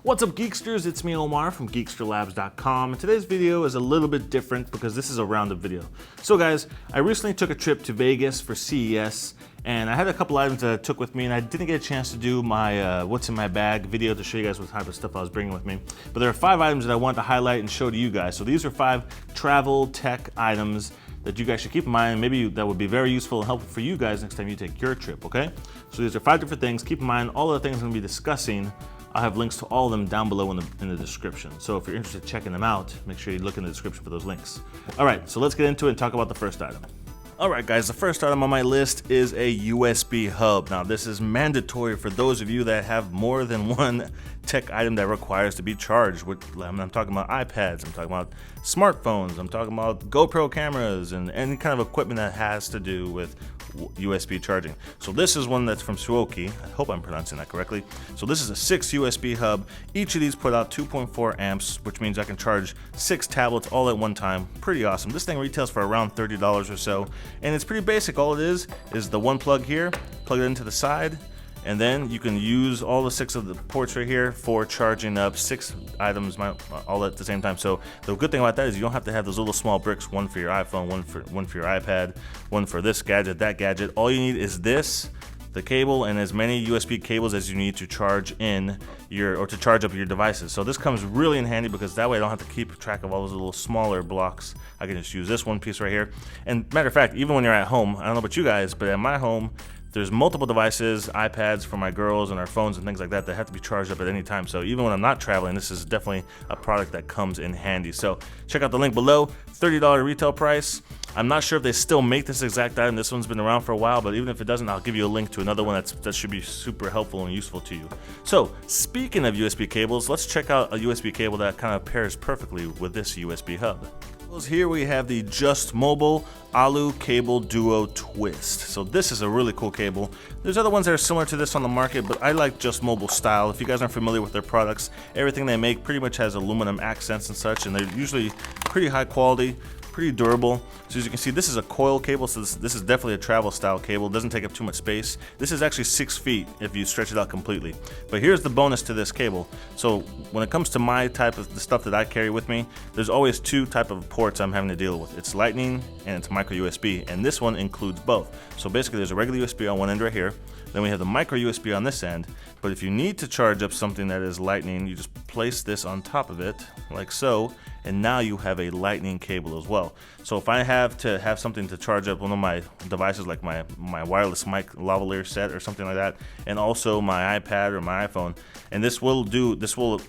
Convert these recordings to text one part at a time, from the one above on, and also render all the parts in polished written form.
What's up, Geeksters? It's me, Omar from GeeksterLabs.com, and today's video is a little bit different because this is a roundup video. So guys, I recently took a trip to Vegas for CES, and I had a couple items that I took with me, and I didn't get a chance to do my what's in my bag video to show you guys what type of stuff I was bringing with me. But there are 5 items that I wanted to highlight and show to you guys. So these are 5 travel tech items that you guys should keep in mind, and maybe that would be very useful and helpful for you guys next time you take your trip, okay? So these are 5 different things. Keep in mind, all of the things I'm gonna be discussing, I'll have links to all of them down below in the description. So if you're interested in checking them out, make sure you look in the description for those links. All right, so let's get into it and talk about the first item. All right, guys, the first item on my list is a USB hub. Now, this is mandatory for those of you that have more than one tech item that requires to be charged. I'm talking about iPads, I'm talking about smartphones, I'm talking about GoPro cameras, and any kind of equipment that has to do with USB charging. So this is one that's from SrJaZk. I hope I'm pronouncing that correctly. So this is a 6 USB hub. Each of these put out 2.4 amps, which means I can charge 6 tablets all at one time. Pretty awesome. This thing retails for around $30 or so, and it's pretty basic. All it is the one plug here, plug it into the side, and then you can use all the 6 of the ports right here for charging up 6 items all at the same time. So the good thing about that is you don't have to have those little small bricks, one for your iPhone, one for your iPad, one for this gadget, that gadget. All you need is this, the cable, and as many USB cables as you need to charge to charge up your devices. So this comes really in handy because that way I don't have to keep track of all those little smaller blocks. I can just use this one piece right here. And matter of fact, even when you're at home, I don't know about you guys, but at my home, there's multiple devices, iPads for my girls and our phones and things like that have to be charged up at any time. So even when I'm not traveling, this is definitely a product that comes in handy. So check out the link below, $30 retail price. I'm not sure if they still make this exact item. This one's been around for a while, but even if it doesn't, I'll give you a link to another one that should be super helpful and useful to you. So speaking of USB cables, let's check out a USB cable that kind of pairs perfectly with this USB hub. Here we have the Just Mobile Alu Cable Duo Twist. So this is a really cool cable. There's other ones that are similar to this on the market, but I like Just Mobile style. If you guys aren't familiar with their products, everything they make pretty much has aluminum accents and such, and they're usually pretty high quality, pretty durable. So as you can see, this is a coil cable, so this is definitely a travel style cable. It doesn't take up too much space. This is actually 6 feet if you stretch it out completely. But here's the bonus to this cable. So when it comes to my type of the stuff that I carry with me, there's always 2 type of ports I'm having to deal with. It's Lightning and it's micro USB, and this one includes both. So basically there's a regular USB on one end right here, then we have the micro USB on this end. But if you need to charge up something that is Lightning, you just place this on top of it like so, and now you have a Lightning cable as well. So if I have to have something to charge up one of my devices, like my wireless mic lavalier set or something like that, and also my iPad or my iPhone, and this will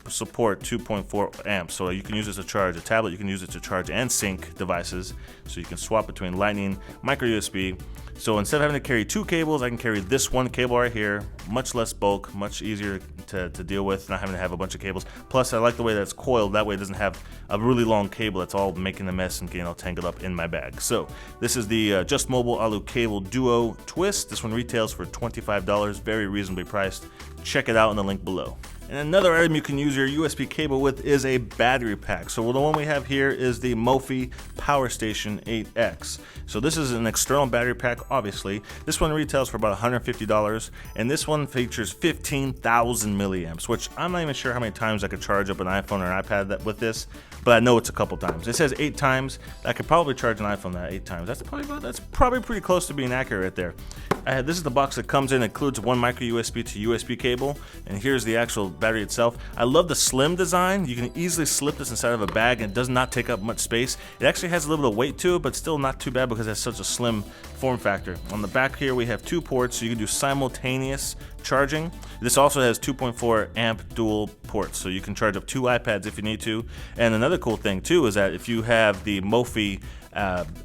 support 2.4 amps. So you can use this to charge a tablet, you can use it to charge and sync devices. So you can swap between Lightning, micro USB. So instead of having to carry 2 cables, I can carry this one cable right here. Much less bulk, much easier to deal with, not having to have a bunch of cables. Plus, I like the way that it's coiled. That way it doesn't have a really long cable that's all making a mess and getting all tangled up in my bag. So this is the Just Mobile Alu Cable Duo Twist. This one retails for $25, very reasonably priced. Check it out in the link below. And another item you can use your USB cable with is a battery pack. So the one we have here is the Mophie Power Station 8X. So this is an external battery pack, obviously. This one retails for about $150, and this one features 15,000 milliamps, which I'm not even sure how many times I could charge up an iPhone or an iPad with this, but I know it's a couple times. It says 8 times. I could probably charge an iPhone that 8 times. That's probably pretty close to being accurate right there. This is the box that comes in. It includes one micro USB to USB cable, and here's the actual battery itself. I love the slim design. You can easily slip this inside of a bag and it does not take up much space. It actually has a little bit of weight to it, but still not too bad because it has such a slim form factor. On the back here we have 2 ports, so you can do simultaneous charging. This also has 2.4 amp dual ports, so you can charge up 2 iPads if you need to. And another cool thing too is that if you have the Mophie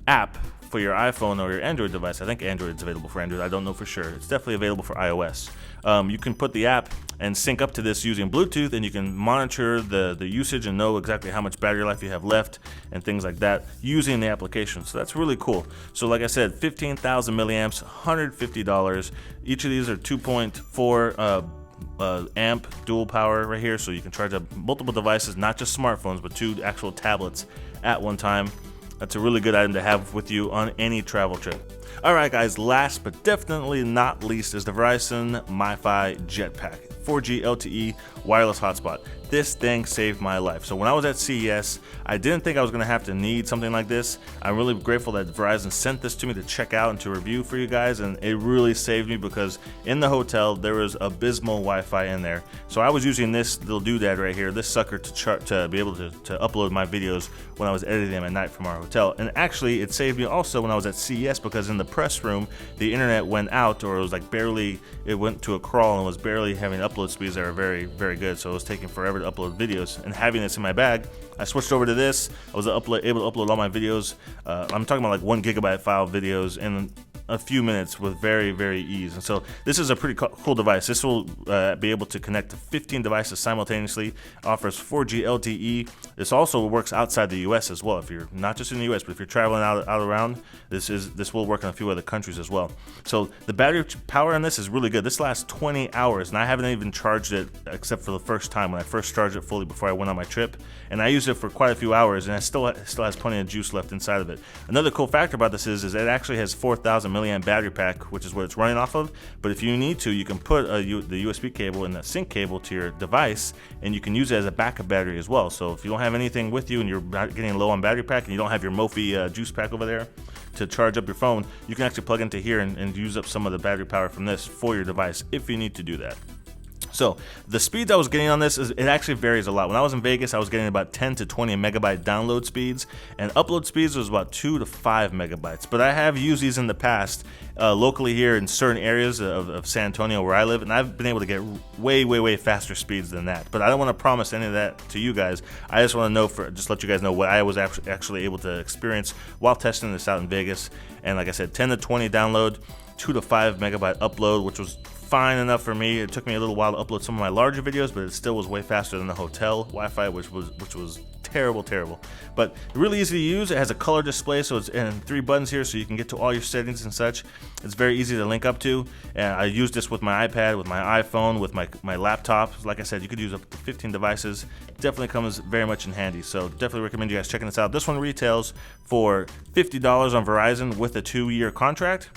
app for your iPhone or your Android device, I think Android's available for Android, I don't know for sure, it's definitely available for iOS. You can put the app and sync up to this using Bluetooth, and you can monitor the usage and know exactly how much battery life you have left and things like that using the application. So that's really cool. So like I said, 15,000 milliamps, $150. Each of these are 2.4 amp dual power right here, so you can charge up multiple devices, not just smartphones, but 2 actual tablets at one time. That's a really good item to have with you on any travel trip. Alright guys, last but definitely not least is the Verizon MiFi Jetpack. 4G LTE wireless hotspot. This thing saved my life. So when I was at CES, I didn't think I was gonna have to need something like this. I'm really grateful that Verizon sent this to me to check out and to review for you guys, and it really saved me because in the hotel there was abysmal Wi-Fi in there. So I was using this little doodad right here, this sucker to be able to upload my videos when I was editing them at night from our hotel. And actually it saved me also when I was at CES, because in the press room the internet went out, or it was like barely, it went to a crawl and was barely having upload speeds that are very, very good. So it was taking forever to upload videos, and having this in my bag, I switched over to this. I was able to upload all my videos. I'm talking about like 1 gigabyte file videos in a few minutes with very, very ease. And so this is a pretty cool device. This will be able to connect to 15 devices simultaneously, offers 4G LTE. This also works outside the US as well. If you're not just in the US, but if you're traveling out around, this will work in a few other countries as well. So the battery power on this is really good. This lasts 20 hours, and I haven't even charged it except for the first time when I first charged it fully before I went on my trip. And I used it for quite a few hours, and it still has plenty of juice left inside of it. Another cool factor about this is it actually has 4,000 milliamp battery pack, which is what it's running off of. But if you need to, you can put the USB cable and the sync cable to your device, and you can use it as a backup battery as well. So if you don't have anything with you and you're not getting low on battery pack, and you don't have your Mophie juice pack over there to charge up your phone, you can actually plug into here and use up some of the battery power from this for your device if you need to do that. So the speeds I was getting on this, it actually varies a lot. When I was in Vegas, I was getting about 10 to 20 megabyte download speeds, and upload speeds was about 2 to 5 megabytes. But I have used these in the past locally here in certain areas of San Antonio where I live, and I've been able to get way faster speeds than that. But I don't want to promise any of that to you guys. I just want to know, just let you guys know what I was actually able to experience while testing this out in Vegas. And like I said, 10 to 20 download, 2 to 5 megabyte upload, which was fine enough for me. It took me a little while to upload some of my larger videos, but it still was way faster than the hotel Wi-Fi, which was terrible. But really easy to use. It has a color display, so it's in 3 buttons here, so you can get to all your settings and such. It's very easy to link up to, and I use this with my iPad, with my iPhone, with my laptop. Like I said, you could use up to 15 devices. Definitely comes very much in handy, so definitely recommend you guys checking this out. This one retails for $50 on Verizon with a 2-year contract.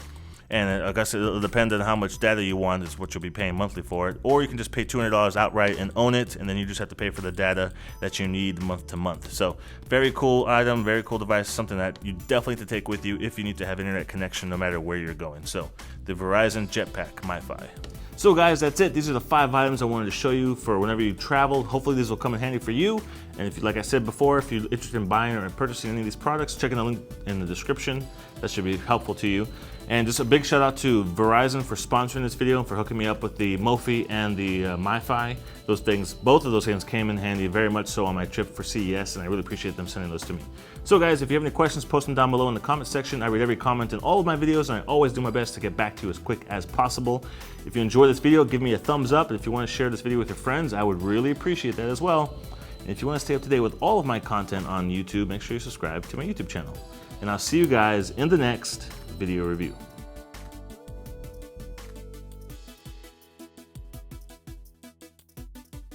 And I guess it'll depend on how much data you want is what you'll be paying monthly for it. Or you can just pay $200 outright and own it, and then you just have to pay for the data that you need month to month. So very cool item, very cool device, something that you definitely have to take with you if you need to have internet connection no matter where you're going. So the Verizon Jetpack MiFi. So guys, that's it. These are the 5 items I wanted to show you for whenever you travel. Hopefully these will come in handy for you. And if, like I said before, if you're interested in buying or purchasing any of these products, check in the link in the description. That should be helpful to you. And just a big shout out to Verizon for sponsoring this video and for hooking me up with the Mophie and the MiFi. Those things, both of those things came in handy very much so on my trip for CES, and I really appreciate them sending those to me. So guys, if you have any questions, post them down below in the comment section. I read every comment in all of my videos, and I always do my best to get back to you as quick as possible. If you enjoyed this video, give me a thumbs up, and if you want to share this video with your friends, I would really appreciate that as well. And if you want to stay up to date with all of my content on YouTube, make sure you subscribe to my YouTube channel. And I'll see you guys in the next video review.